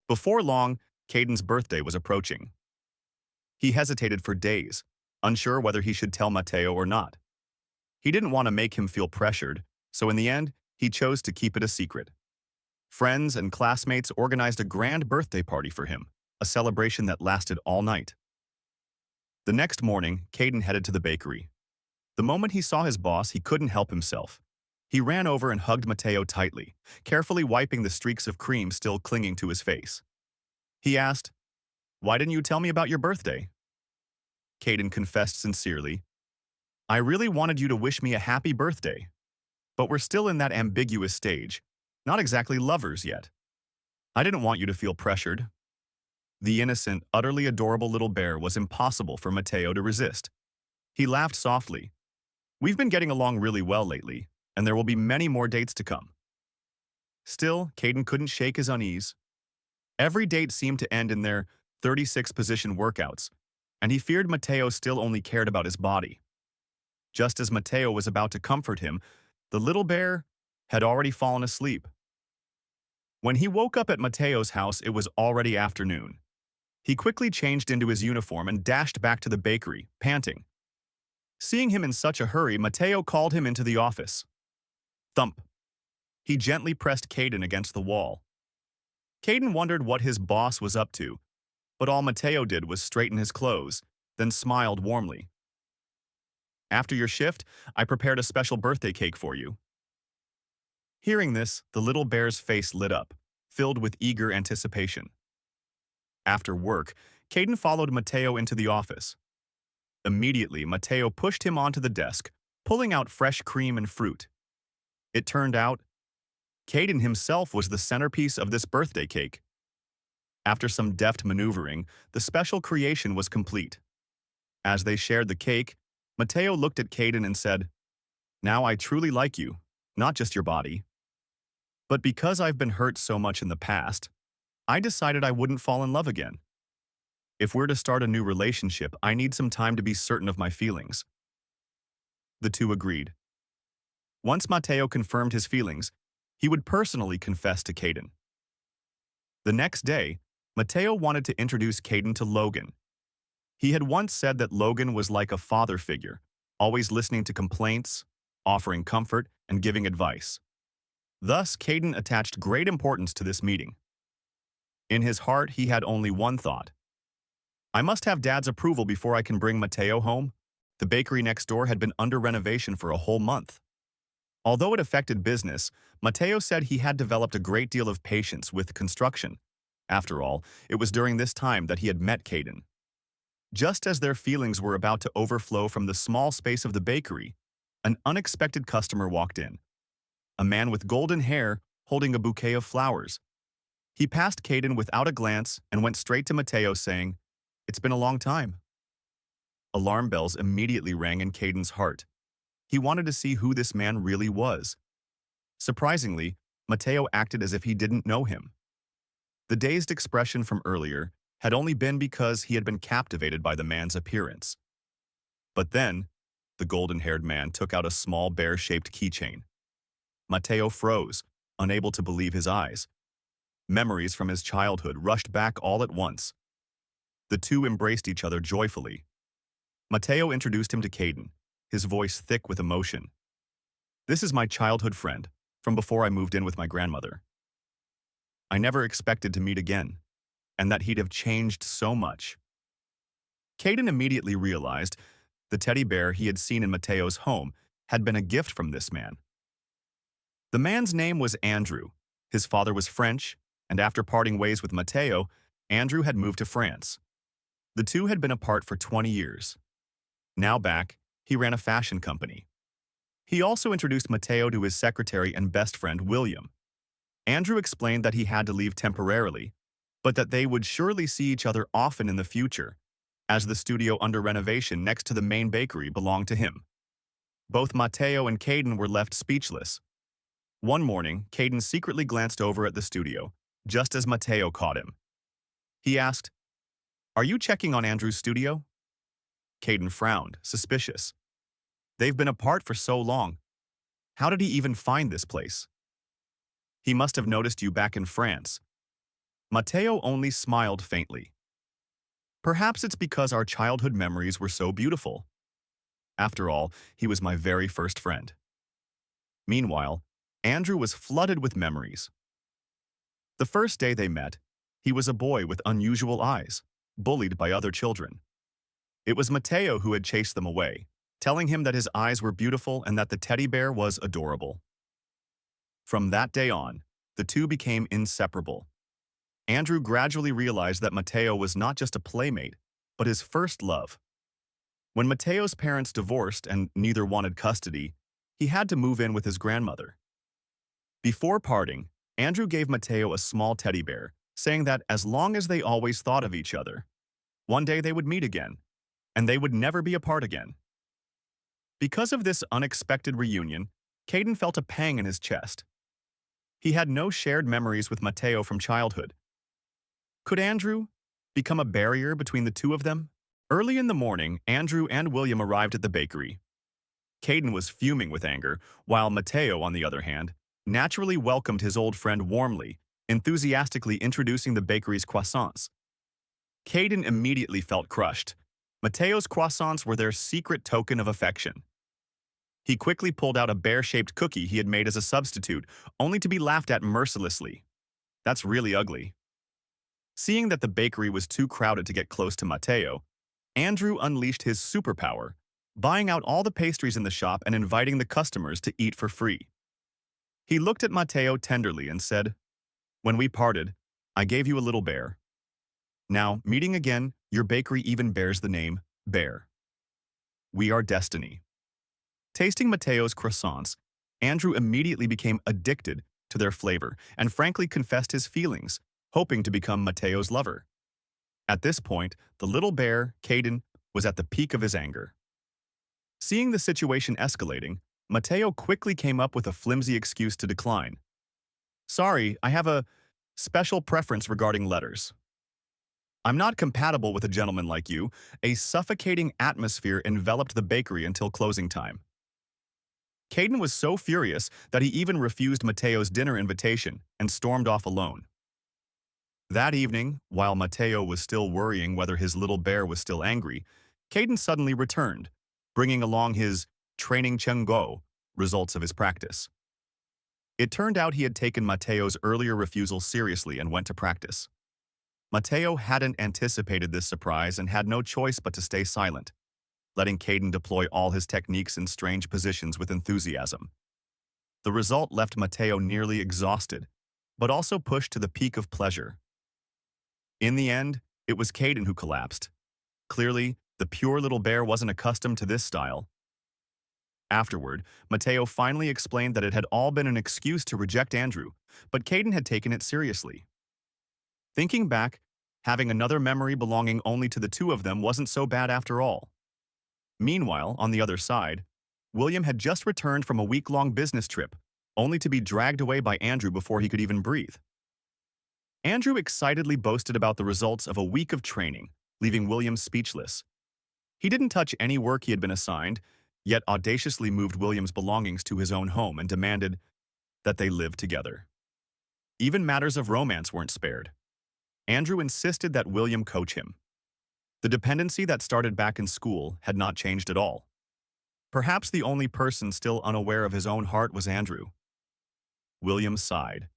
Before long, Caden's birthday was approaching. He hesitated for days, unsure whether he should tell Matteo or not. He didn't want to make him feel pressured, so in the end, he chose to keep it a secret. Friends and classmates organized a grand birthday party for him, a celebration that lasted all night. The next morning, Caden headed to the bakery. The moment he saw his boss, he couldn't help himself. He ran over and hugged Matteo tightly, carefully wiping the streaks of cream still clinging to his face. He asked, "Why didn't you tell me about your birthday?" Caden confessed sincerely, "I really wanted you to wish me a happy birthday. But we're still in that ambiguous stage, not exactly lovers yet. I didn't want you to feel pressured." The innocent, utterly adorable little bear was impossible for Matteo to resist. He laughed softly. "We've been getting along really well lately, and there will be many more dates to come." Still, Caden couldn't shake his unease. Every date seemed to end in their 36-position workouts, and he feared Matteo still only cared about his body. Just as Matteo was about to comfort him, the little bear had already fallen asleep. When he woke up at Matteo's house, it was already afternoon. He quickly changed into his uniform and dashed back to the bakery, panting. Seeing him in such a hurry, Matteo called him into the office. Thump. He gently pressed Caden against the wall. Caden wondered what his boss was up to, but all Matteo did was straighten his clothes, then smiled warmly. "After your shift, I prepared a special birthday cake for you." Hearing this, the little bear's face lit up, filled with eager anticipation. After work, Caden followed Matteo into the office. Immediately, Matteo pushed him onto the desk, pulling out fresh cream and fruit. It turned out, Caden himself was the centerpiece of this birthday cake. After some deft maneuvering, the special creation was complete. As they shared the cake, Matteo looked at Caden and said, "Now I truly like you, not just your body. But because I've been hurt so much in the past, I decided I wouldn't fall in love again. If we're to start a new relationship, I need some time to be certain of my feelings." The two agreed. Once Matteo confirmed his feelings, he would personally confess to Caden. The next day, Matteo wanted to introduce Caden to Logan. He had once said that Logan was like a father figure, always listening to complaints, offering comfort, and giving advice. Thus, Caden attached great importance to this meeting. In his heart, he had only one thought. "I must have Dad's approval before I can bring Matteo home." The bakery next door had been under renovation for a whole month. Although it affected business, Matteo said he had developed a great deal of patience with construction. After all, it was during this time that he had met Caden. Just as their feelings were about to overflow from the small space of the bakery, an unexpected customer walked in. A man with golden hair holding a bouquet of flowers. He passed Caden without a glance and went straight to Matteo saying, "It's been a long time." Alarm bells immediately rang in Caden's heart. He wanted to see who this man really was. Surprisingly, Matteo acted as if he didn't know him. The dazed expression from earlier had only been because he had been captivated by the man's appearance. But then, the golden-haired man took out a small bear-shaped keychain. Matteo froze, unable to believe his eyes. Memories from his childhood rushed back all at once. The two embraced each other joyfully. Matteo introduced him to Caden, his voice thick with emotion. "This is my childhood friend, from before I moved in with my grandmother. I never expected to meet again, and that he'd have changed so much." Caden immediately realized the teddy bear he had seen in Matteo's home had been a gift from this man. The man's name was Andrew. His father was French, and after parting ways with Matteo, Andrew had moved to France. The two had been apart for 20 years. Now back, he ran a fashion company. He also introduced Matteo to his secretary and best friend, William. Andrew explained that he had to leave temporarily, but that they would surely see each other often in the future, as the studio under renovation next to the main bakery belonged to him. Both Matteo and Caden were left speechless. One morning, Caden secretly glanced over at the studio, just as Matteo caught him. He asked, "Are you checking on Andrew's studio?" Caden frowned, suspicious. "They've been apart for so long. How did he even find this place?" "He must have noticed you back in France." Matteo only smiled faintly. Perhaps it's because our childhood memories were so beautiful. After all, he was my very first friend. Meanwhile, Andrew was flooded with memories. The first day they met, he was a boy with unusual eyes, bullied by other children. It was Matteo who had chased them away, telling him that his eyes were beautiful and that the teddy bear was adorable. From that day on, the two became inseparable. Andrew gradually realized that Matteo was not just a playmate, but his first love. When Matteo's parents divorced and neither wanted custody, he had to move in with his grandmother. Before parting, Andrew gave Matteo a small teddy bear, saying that as long as they always thought of each other, one day they would meet again, and they would never be apart again. Because of this unexpected reunion, Caden felt a pang in his chest. He had no shared memories with Matteo from childhood. Could Andrew become a barrier between the two of them? Early in the morning, Andrew and William arrived at the bakery. Caden was fuming with anger, while Matteo, on the other hand, naturally welcomed his old friend warmly, enthusiastically introducing the bakery's croissants. Caden immediately felt crushed. Matteo's croissants were their secret token of affection. He quickly pulled out a bear-shaped cookie he had made as a substitute, only to be laughed at mercilessly. That's really ugly. Seeing that the bakery was too crowded to get close to Matteo, Andrew unleashed his superpower, buying out all the pastries in the shop and inviting the customers to eat for free. He looked at Matteo tenderly and said, "When we parted, I gave you a little bear. Now, meeting again, your bakery even bears the name Bear. We are destiny." Tasting Matteo's croissants, Andrew immediately became addicted to their flavor and frankly confessed his feelings, hoping to become Matteo's lover. At this point, the little bear, Caden, was at the peak of his anger. Seeing the situation escalating, Matteo quickly came up with a flimsy excuse to decline. "Sorry, I have a special preference regarding letters. I'm not compatible with a gentleman like you." A suffocating atmosphere enveloped the bakery until closing time. Caden was so furious that he even refused Matteo's dinner invitation and stormed off alone. That evening, while Matteo was still worrying whether his little bear was still angry, Caden suddenly returned, bringing along his training Chenggo results of his practice. It turned out he had taken Matteo's earlier refusal seriously and went to practice. Matteo hadn't anticipated this surprise and had no choice but to stay silent, letting Caden deploy all his techniques in strange positions with enthusiasm. The result left Matteo nearly exhausted, but also pushed to the peak of pleasure. In the end, it was Caden who collapsed. Clearly, the pure little bear wasn't accustomed to this style. Afterward, Matteo finally explained that it had all been an excuse to reject Andrew, but Caden had taken it seriously. Thinking back, having another memory belonging only to the two of them wasn't so bad after all. Meanwhile, on the other side, William had just returned from a week-long business trip, only to be dragged away by Andrew before he could even breathe. Andrew excitedly boasted about the results of a week of training, leaving William speechless. He didn't touch any work he had been assigned, yet audaciously moved William's belongings to his own home and demanded that they live together. Even matters of romance weren't spared. Andrew insisted that William coach him. The dependency that started back in school had not changed at all. Perhaps the only person still unaware of his own heart was Andrew. William sighed.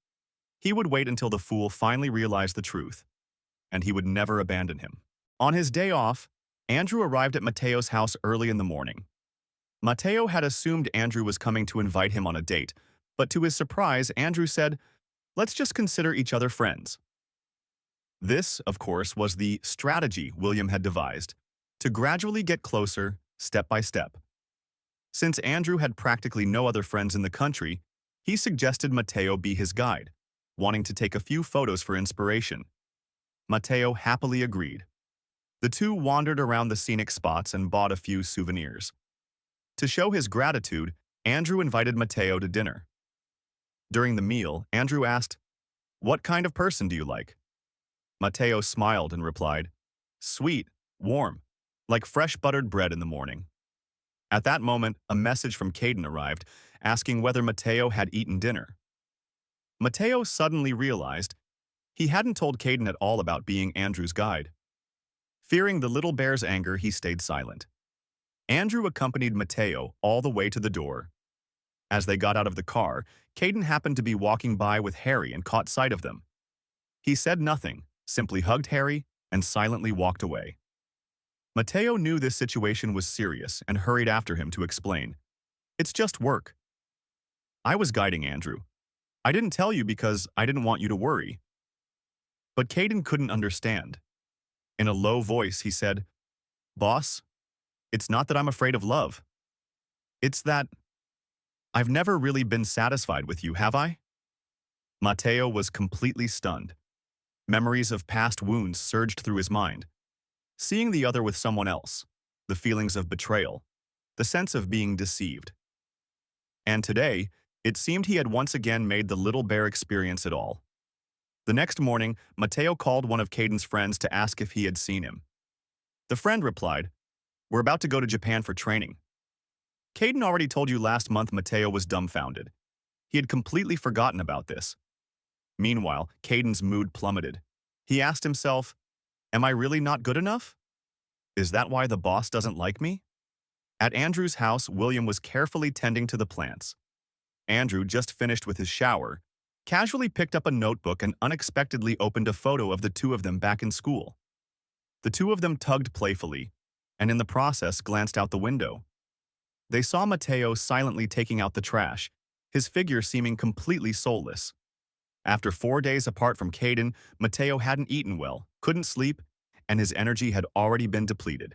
He would wait until the fool finally realized the truth, and he would never abandon him. On his day off, Andrew arrived at Matteo's house early in the morning. Matteo had assumed Andrew was coming to invite him on a date, but to his surprise, Andrew said, "Let's just consider each other friends." This, of course, was the strategy William had devised, to gradually get closer, step by step. Since Andrew had practically no other friends in the country, he suggested Matteo be his guide, wanting to take a few photos for inspiration. Matteo happily agreed. The two wandered around the scenic spots and bought a few souvenirs. To show his gratitude, Andrew invited Matteo to dinner. During the meal, Andrew asked, "What kind of person do you like?" Matteo smiled and replied, "Sweet, warm, like fresh buttered bread in the morning." At that moment, a message from Caden arrived, asking whether Matteo had eaten dinner. Matteo suddenly realized He hadn't told Caden at all about being Andrew's guide. Fearing the little bear's anger, he stayed silent. Andrew accompanied Mateo all the way to the door. As they got out of the car, Caden happened to be walking by with Harry and caught sight of them. He said nothing, simply hugged Harry and silently walked away. Mateo knew this situation was serious and hurried after him to explain. "It's just work. I was guiding Andrew. I didn't tell you because I didn't want you to worry." But Caden couldn't understand. In a low voice, he said, "Boss, it's not that I'm afraid of love. It's that I've never really been satisfied with you, have I?" Mateo was completely stunned. Memories of past wounds surged through his mind. Seeing the other with someone else, the feelings of betrayal, the sense of being deceived. And today, it seemed he had once again made the little bear experience it all. The next morning, Mateo called one of Caden's friends to ask if he had seen him. The friend replied, "We're about to go to Japan for training." Caden already told you last month. Mateo was dumbfounded. He had completely forgotten about this. Meanwhile, Caden's mood plummeted. He asked himself, "Am I really not good enough? Is that why the boss doesn't like me?" At Andrew's house, William was carefully tending to the plants. Andrew, just finished with his shower, casually picked up a notebook and unexpectedly opened a photo of the two of them back in school. The two of them tugged playfully, and in the process glanced out the window. They saw Mateo silently taking out the trash, his figure seeming completely soulless. After 4 days apart from Caden, Mateo hadn't eaten well, couldn't sleep, and his energy had already been depleted.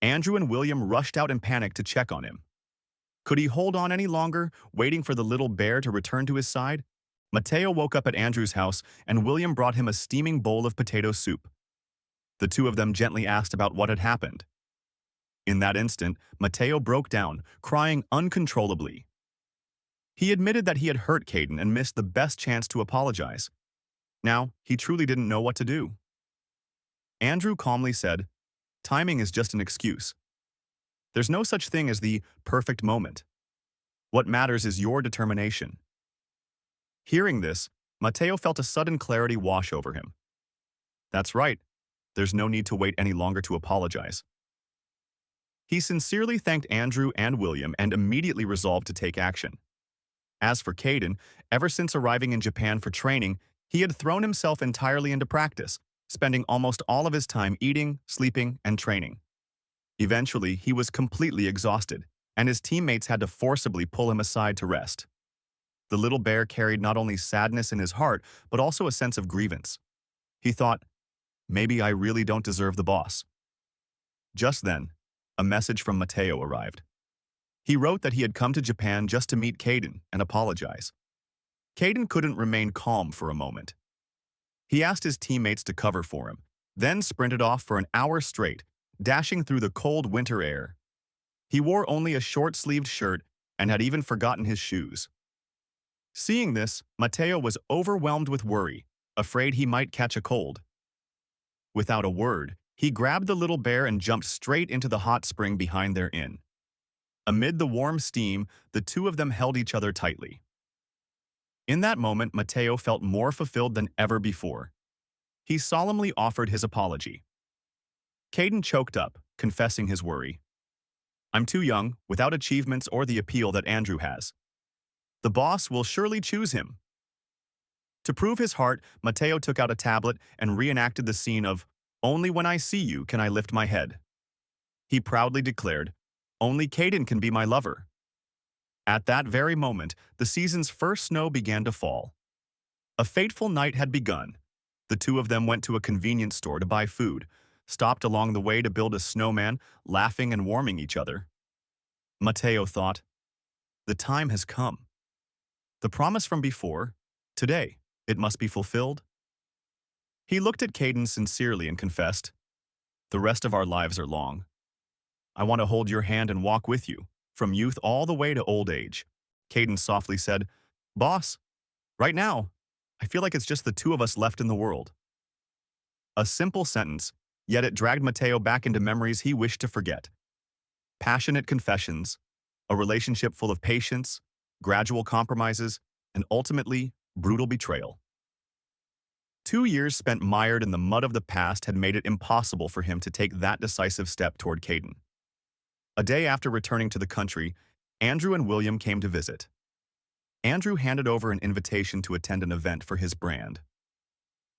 Andrew and William rushed out in panic to check on him. Could he hold on any longer, waiting for the little bear to return to his side? Mateo woke up at Andrew's house, and William brought him a steaming bowl of potato soup. The two of them gently asked about what had happened. In that instant, Mateo broke down, crying uncontrollably. He admitted that he had hurt Caden and missed the best chance to apologize. Now, he truly didn't know what to do. Andrew calmly said, "Timing is just an excuse. There's no such thing as the perfect moment. What matters is your determination." Hearing this, Mateo felt a sudden clarity wash over him. That's right. There's no need to wait any longer to apologize. He sincerely thanked Andrew and William and immediately resolved to take action. As for Caden, ever since arriving in Japan for training, he had thrown himself entirely into practice, spending almost all of his time eating, sleeping, and training. Eventually, he was completely exhausted, and his teammates had to forcibly pull him aside to rest. The little bear carried not only sadness in his heart, but also a sense of grievance. He thought, "Maybe I really don't deserve the boss." Just then, a message from Mateo arrived. He wrote that he had come to Japan just to meet Caden and apologize. Caden couldn't remain calm for a moment. He asked his teammates to cover for him, then sprinted off for an hour straight, dashing through the cold winter air. He wore only a short-sleeved shirt and had even forgotten his shoes. Seeing this, Mateo was overwhelmed with worry, afraid he might catch a cold. Without a word, he grabbed the little bear and jumped straight into the hot spring behind their inn. Amid the warm steam, the two of them held each other tightly. In that moment, Mateo felt more fulfilled than ever before. He solemnly offered his apology. Caden choked up, confessing his worry. "I'm too young, without achievements or the appeal that Andrew has. The boss will surely choose him." To prove his heart, Mateo took out a tablet and reenacted the scene of "Only when I see you can I lift my head." He proudly declared, "Only Caden can be my lover." At that very moment, the season's first snow began to fall. A fateful night had begun. The two of them went to a convenience store to buy food, stopped along the way to build a snowman, laughing and warming each other. Mateo thought, "The time has come. The promise from before, today, it must be fulfilled." He looked at Caden sincerely and confessed, "The rest of our lives are long. I want to hold your hand and walk with you, from youth all the way to old age." Caden softly said, "Boss, right now, I feel like it's just the two of us left in the world." A simple sentence, yet it dragged Mateo back into memories he wished to forget. Passionate confessions, a relationship full of patience, gradual compromises, and ultimately, brutal betrayal. 2 years spent mired in the mud of the past had made it impossible for him to take that decisive step toward Caden. A day after returning to the country, Andrew and William came to visit. Andrew handed over an invitation to attend an event for his brand.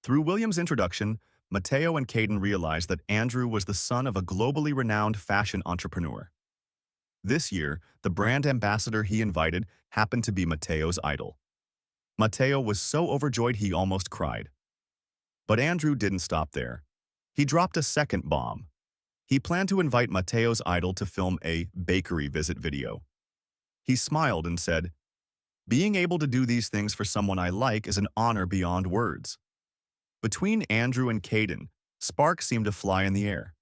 Through William's introduction, Mateo and Caden realized that Andrew was the son of a globally renowned fashion entrepreneur. This year, the brand ambassador he invited happened to be Mateo's idol. Mateo was so overjoyed he almost cried. But Andrew didn't stop there. He dropped a second bomb. He planned to invite Mateo's idol to film a bakery visit video. He smiled and said, "Being able to do these things for someone I like is an honor beyond words." Between Andrew and Caden, sparks seemed to fly in the air.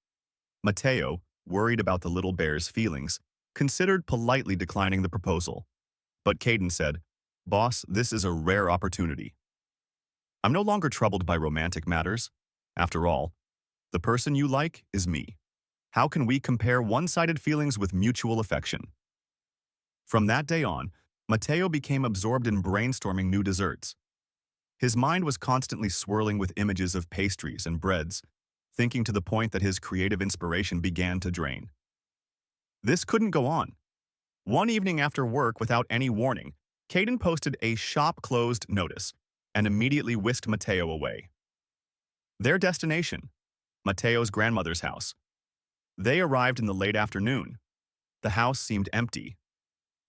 Mateo, worried about the little bear's feelings, considered politely declining the proposal. But Caden said, "Boss, this is a rare opportunity. I'm no longer troubled by romantic matters. After all, the person you like is me. How can we compare one-sided feelings with mutual affection?" From that day on, Mateo became absorbed in brainstorming new desserts. His mind was constantly swirling with images of pastries and breads, thinking to the point that his creative inspiration began to drain. This couldn't go on. One evening after work, without any warning, Caden posted a shop-closed notice and immediately whisked Mateo away. Their destination, Mateo's grandmother's house. They arrived in the late afternoon. The house seemed empty.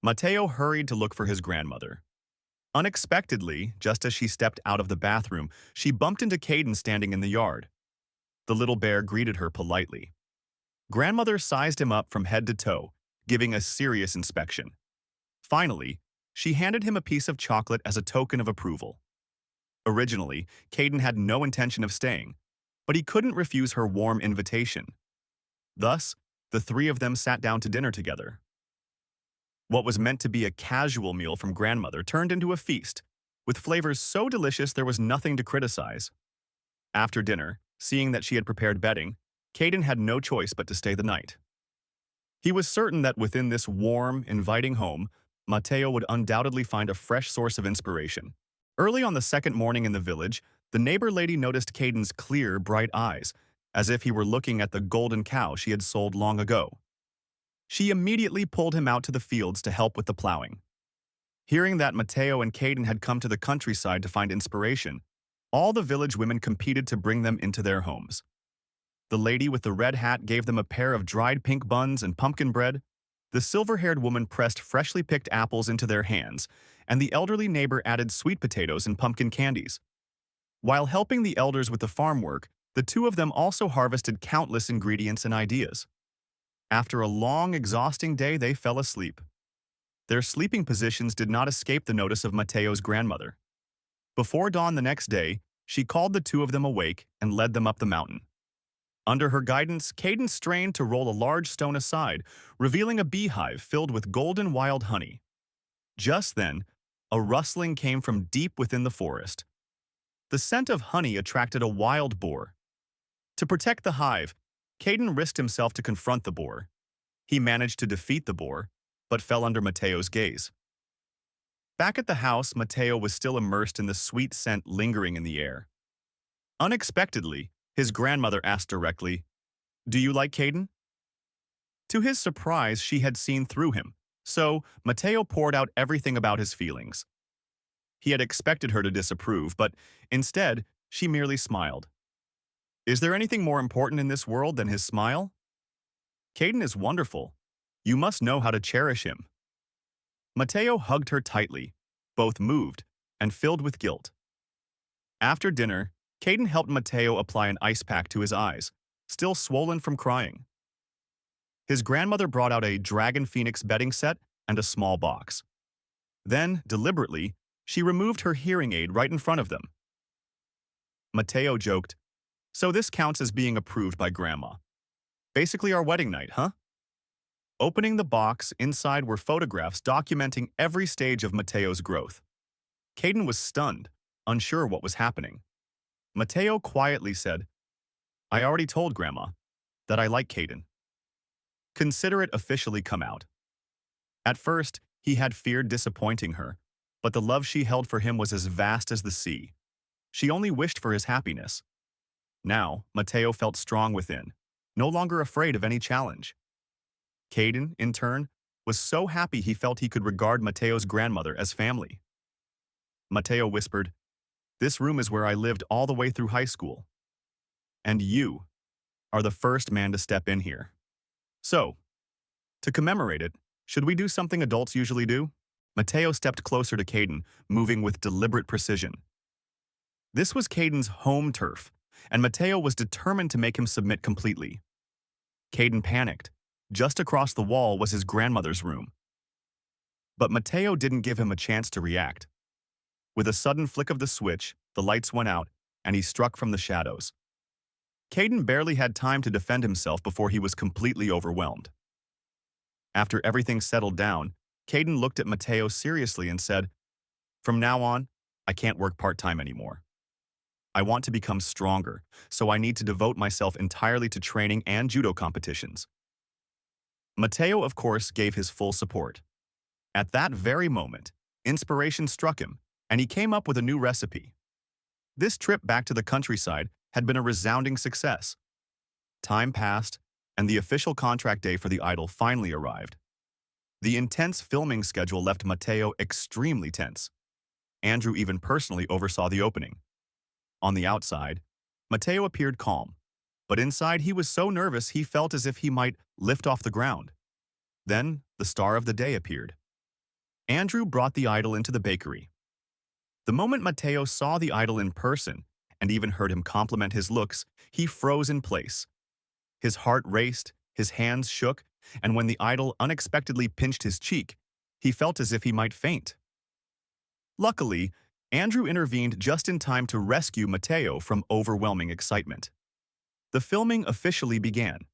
Mateo hurried to look for his grandmother. Unexpectedly, just as she stepped out of the bathroom, she bumped into Caden standing in the yard. The little bear greeted her politely. Grandmother sized him up from head to toe, giving a serious inspection. Finally, she handed him a piece of chocolate as a token of approval. Originally, Caden had no intention of staying, but he couldn't refuse her warm invitation. Thus, the three of them sat down to dinner together. What was meant to be a casual meal from grandmother turned into a feast, with flavors so delicious there was nothing to criticize. After dinner, seeing that she had prepared bedding, Caden had no choice but to stay the night. He was certain that within this warm, inviting home, Mateo would undoubtedly find a fresh source of inspiration. Early on the second morning in the village, the neighbor lady noticed Caden's clear, bright eyes, as if he were looking at the golden cow she had sold long ago. She immediately pulled him out to the fields to help with the plowing. Hearing that Mateo and Caden had come to the countryside to find inspiration, all the village women competed to bring them into their homes. The lady with the red hat gave them a pair of dried pink buns and pumpkin bread. The silver-haired woman pressed freshly picked apples into their hands, and the elderly neighbor added sweet potatoes and pumpkin candies. While helping the elders with the farm work, the two of them also harvested countless ingredients and ideas. After a long, exhausting day, they fell asleep. Their sleeping positions did not escape the notice of Mateo's grandmother. Before dawn the next day, she called the two of them awake and led them up the mountain. Under her guidance, Caden strained to roll a large stone aside, revealing a beehive filled with golden wild honey. Just then, a rustling came from deep within the forest. The scent of honey attracted a wild boar. To protect the hive, Caden risked himself to confront the boar. He managed to defeat the boar, but fell under Mateo's gaze. Back at the house, Mateo was still immersed in the sweet scent lingering in the air. Unexpectedly, his grandmother asked directly, "Do you like Caden?" To his surprise, she had seen through him, so Mateo poured out everything about his feelings. He had expected her to disapprove, but instead, she merely smiled. Is there anything more important in this world than his smile? Caden is wonderful. You must know how to cherish him. Mateo hugged her tightly, both moved and filled with guilt. After dinner, Caden helped Mateo apply an ice pack to his eyes, still swollen from crying. His grandmother brought out a dragon phoenix bedding set and a small box. Then, deliberately, she removed her hearing aid right in front of them. Mateo joked, "So this counts as being approved by Grandma. Basically our wedding night, huh?" Opening the box, inside were photographs documenting every stage of Mateo's growth. Caden was stunned, unsure what was happening. Mateo quietly said, "I already told Grandma that I like Caden. Consider it officially come out." At first, he had feared disappointing her, but the love she held for him was as vast as the sea. She only wished for his happiness. Now, Mateo felt strong within, no longer afraid of any challenge. Caden, in turn, was so happy he felt he could regard Mateo's grandmother as family. Mateo whispered, "This room is where I lived all the way through high school. And you are the first man to step in here. So, to commemorate it, should we do something adults usually do?" Mateo stepped closer to Caden, moving with deliberate precision. This was Caden's home turf, and Mateo was determined to make him submit completely. Caden panicked. Just across the wall was his grandmother's room. But Mateo didn't give him a chance to react. With a sudden flick of the switch, the lights went out, and he struck from the shadows. Caden barely had time to defend himself before he was completely overwhelmed. After everything settled down, Caden looked at Mateo seriously and said, "From now on, I can't work part-time anymore. I want to become stronger, so I need to devote myself entirely to training and judo competitions." Mateo, of course, gave his full support. At that very moment, inspiration struck him, and he came up with a new recipe. This trip back to the countryside had been a resounding success. Time passed, and the official contract day for the idol finally arrived. The intense filming schedule left Mateo extremely tense. Andrew even personally oversaw the opening. On the outside, Mateo appeared calm, but inside he was so nervous he felt as if he might lift off the ground. Then, the star of the day appeared. Andrew brought the idol into the bakery. The moment Mateo saw the idol in person, and even heard him compliment his looks, he froze in place. His heart raced, his hands shook, and when the idol unexpectedly pinched his cheek, he felt as if he might faint. Luckily, Andrew intervened just in time to rescue Mateo from overwhelming excitement. The filming officially began.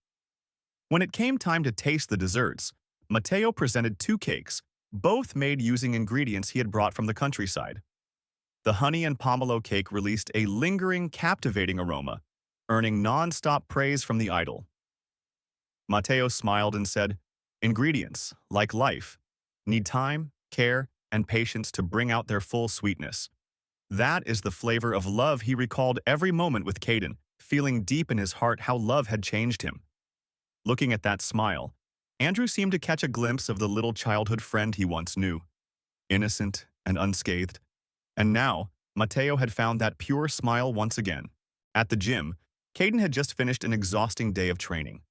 When it came time to taste the desserts, Mateo presented 2 cakes, both made using ingredients he had brought from the countryside. The honey and pomelo cake released a lingering, captivating aroma, earning non-stop praise from the idol. Mateo smiled and said, "Ingredients, like life, need time, care, and patience to bring out their full sweetness. That is the flavor of love." He recalled every moment with Caden, feeling deep in his heart how love had changed him. Looking at that smile, Andrew seemed to catch a glimpse of the little childhood friend he once knew, innocent and unscathed. And now, Mateo had found that pure smile once again. At the gym, Caden had just finished an exhausting day of training.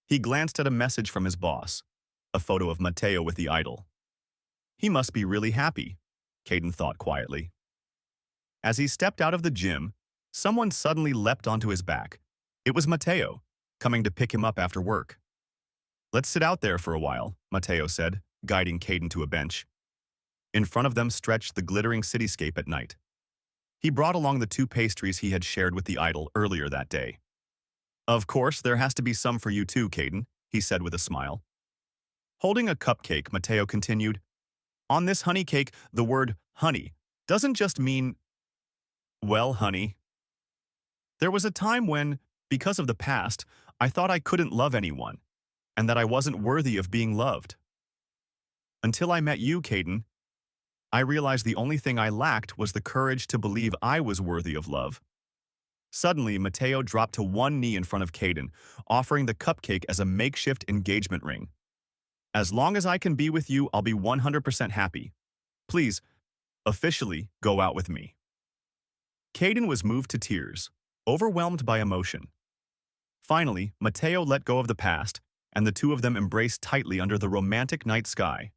He glanced at a message from his boss, a photo of Mateo with the idol. He must be really happy, Caden thought quietly. As he stepped out of the gym, someone suddenly leapt onto his back. It was Mateo, coming to pick him up after work. "Let's sit out there for a while," Mateo said, guiding Caden to a bench. In front of them stretched the glittering cityscape at night. He brought along the 2 pastries he had shared with the idol earlier that day. "Of course, there has to be some for you too, Caden," he said with a smile. Holding a cupcake, Mateo continued, "On this honey cake, the word honey doesn't just mean, well, honey. There was a time when, because of the past, I thought I couldn't love anyone, and that I wasn't worthy of being loved. Until I met you, Caden, I realized the only thing I lacked was the courage to believe I was worthy of love." Suddenly, Mateo dropped to one knee in front of Caden, offering the cupcake as a makeshift engagement ring. "As long as I can be with you, I'll be 100% happy. Please, officially go out with me." Caden was moved to tears, overwhelmed by emotion. Finally, Mateo let go of the past, and the 2 of them embraced tightly under the romantic night sky.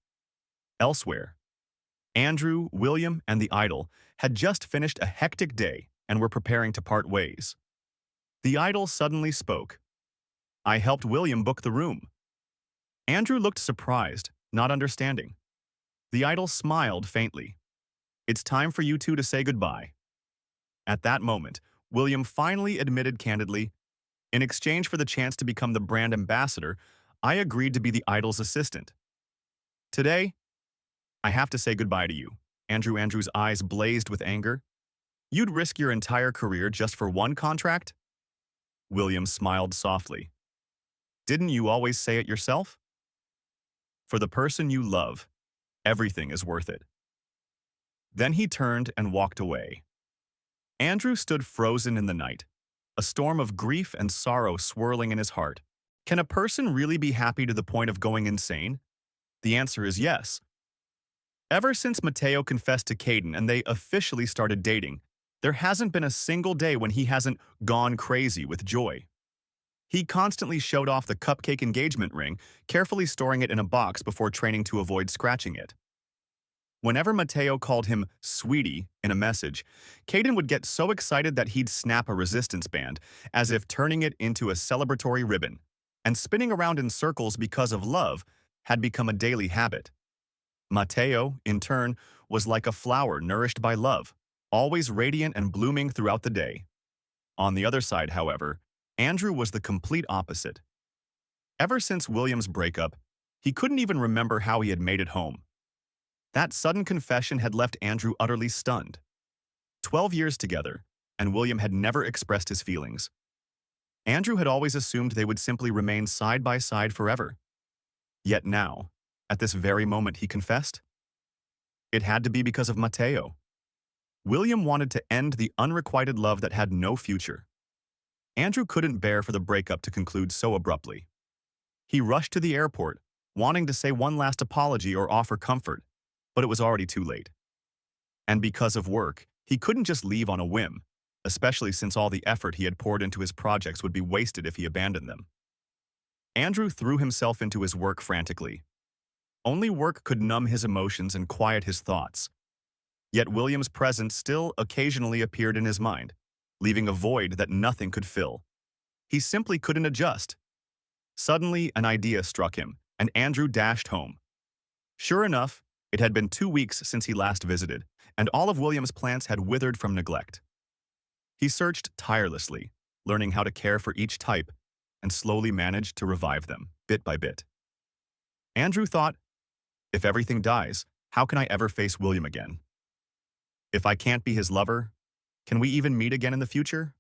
Elsewhere, Andrew, William, and the idol had just finished a hectic day and were preparing to part ways. The idol suddenly spoke. "I helped William book the room." Andrew looked surprised, not understanding. The idol smiled faintly. "It's time for you 2 to say goodbye." At that moment, William finally admitted candidly, "In exchange for the chance to become the brand ambassador, I agreed to be the idol's assistant. Today, I have to say goodbye to you." Andrew's eyes blazed with anger. "You'd risk your entire career just for one contract?" William smiled softly. "Didn't you always say it yourself? For the person you love, everything is worth it." Then he turned and walked away. Andrew stood frozen in the night, a storm of grief and sorrow swirling in his heart. Can a person really be happy to the point of going insane? The answer is yes. Ever since Mateo confessed to Caden and they officially started dating, there hasn't been a single day when he hasn't gone crazy with joy. He constantly showed off the cupcake engagement ring, carefully storing it in a box before training to avoid scratching it. Whenever Mateo called him sweetie in a message, Caden would get so excited that he'd snap a resistance band, as if turning it into a celebratory ribbon. And spinning around in circles because of love had become a daily habit. Mateo, in turn, was like a flower nourished by love, always radiant and blooming throughout the day. On the other side, however, Andrew was the complete opposite. Ever since William's breakup, he couldn't even remember how he had made it home. That sudden confession had left Andrew utterly stunned. 12 years together, and William had never expressed his feelings. Andrew had always assumed they would simply remain side by side forever. Yet now, at this very moment he confessed, it had to be because of Mateo. William wanted to end the unrequited love that had no future. Andrew couldn't bear for the breakup to conclude so abruptly. He rushed to the airport, wanting to say one last apology or offer comfort, but it was already too late. And because of work, he couldn't just leave on a whim, especially since all the effort he had poured into his projects would be wasted if he abandoned them. Andrew threw himself into his work frantically. Only work could numb his emotions and quiet his thoughts. Yet William's presence still occasionally appeared in his mind, leaving a void that nothing could fill. He simply couldn't adjust. Suddenly, an idea struck him, and Andrew dashed home. Sure enough, it had been 2 weeks since he last visited, and all of William's plants had withered from neglect. He searched tirelessly, learning how to care for each type, and slowly managed to revive them, bit by bit. Andrew thought, if everything dies, how can I ever face William again? If I can't be his lover, can we even meet again in the future?